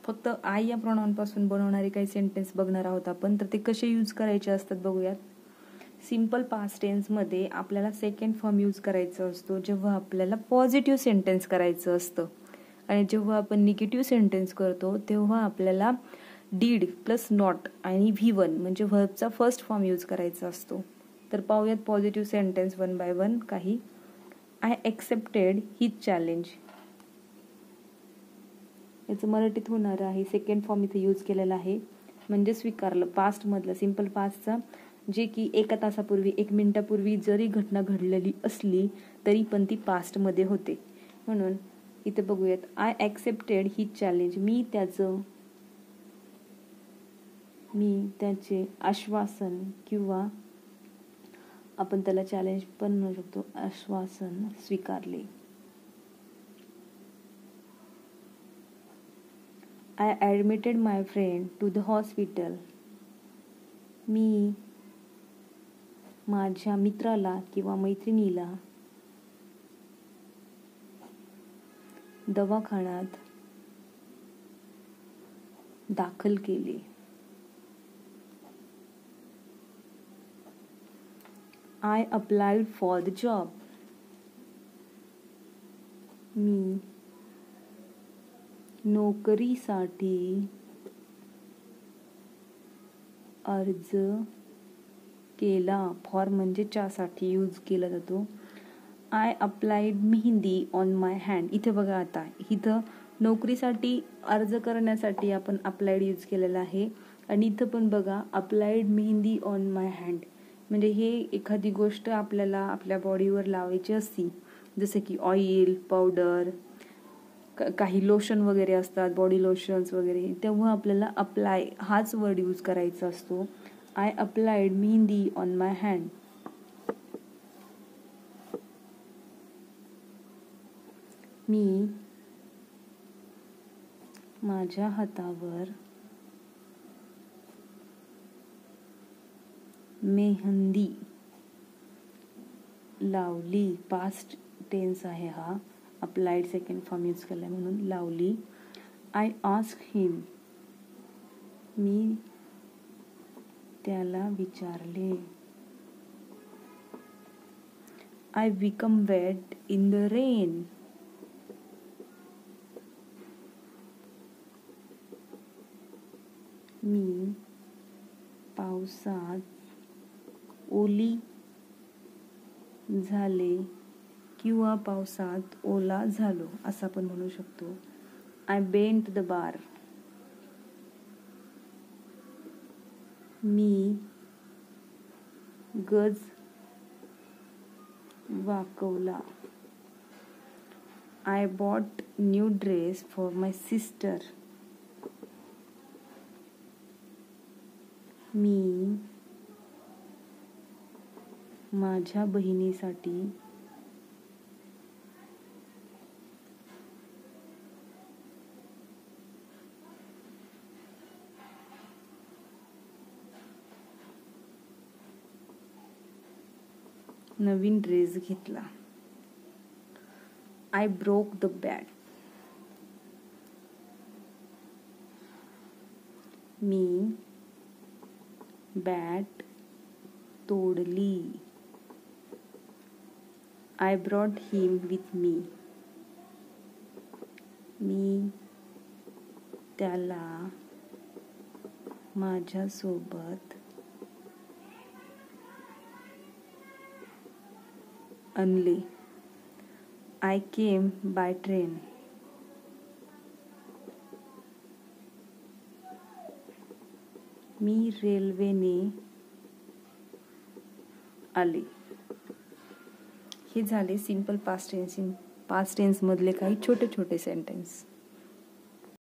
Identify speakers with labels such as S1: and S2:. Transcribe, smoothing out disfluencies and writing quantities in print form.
S1: फक्त आय या प्रोनाउनपासून बनवणारे काही सेंटेन्स बघणार आहोत आपण. तर ते कसे यूज करायचे असतात बघूयात. सिम्पल पास्ट टेन्समध्ये आपल्याला सेकंड फॉर्म यूज करायचा असतो जेव्हा आपल्याला पॉझिटिव्ह सेंटेन्स करायचं असतं, आणि जेव्हा आपण निगेटिव्ह सेंटेन्स करतो तेव्हा आपल्याला डीड प्लस नॉट आणि V1 म्हणजे व्हर्बचा फर्स्ट फॉर्म यूज करायचा असतो. तर पाहूयात positive sentence one by one काही. I accepted his challenge. याचं मराठीत होणार आहे सेकंड फॉर्म इथे यूज केलेला आहे, म्हणजे स्वीकारलं. पास्टमधलं सिम्पल पास्टचा, जे की 1 तासापूर्वी 1 मिनिटापूर्वी जरी घटना घडलेली असली तरी पण ती पास्टमध्ये होते. म्हणून इथे बघूयात, आय ॲक्सेप्टेड हिज चॅलेंज. मी त्याचे आश्वासन, किंवा आपण त्याला चॅलेंज पण म्हणू शकतो, आश्वासन स्वीकारले. I admitted my friend to the hospital. मी माझ्या मित्राला किंवा मैत्रिणीला दवाखान्यात दाखल केले. I applied for the job. मी नोकरीसाठी अर्ज केला. फॉर म्हणजे च्यासाठी यूज केला जातो. I applied mehndi on my hand. इथे बघा, आता इथं नोकरीसाठी अर्ज करण्यासाठी आपण अप्लाइड यूज केलेला आहे, आणि इथं पण बघा applied mehndi on my hand, म्हणजे हे एखादी गोष्ट आपल्याला आपल्या बॉडीवर लावायची असती, जसं की ऑइल, पावडर, काही लोशन वगैरे असतात, बॉडी लोशन्स वगैरे, तेव्हा आपल्याला अप्लाय हाच वर्ड यूज करायचा असतो. I applied mehndi on my hand. मी माझ्या हातावर मेहंदी लावली. पास्ट टेन्स आहे हा, अप्लाइड सेकंड फॉर्म यूज केला म्हणून लावली. आय आस्क हिम. मी त्याला विचारले. I become wet in the rain. मी पावसात ओली झाले किंवा पावसात ओला झालो असं आपण म्हणू शकतो. I bent the bar. मी गज वाकवला. I bought new dress for my sister. मी माझ्या बहिणीसाठी नवीन ड्रेस घेतला. I broke the bat. मी बॅट तोडली. I brought him with me. मी त्याला माझ्यासोबत आणले. I came by train. मी रेल्वेने आले. हे झाले सिंपल पास्ट टेन्स मधले काही छोटे छोटे सेंटेन्स.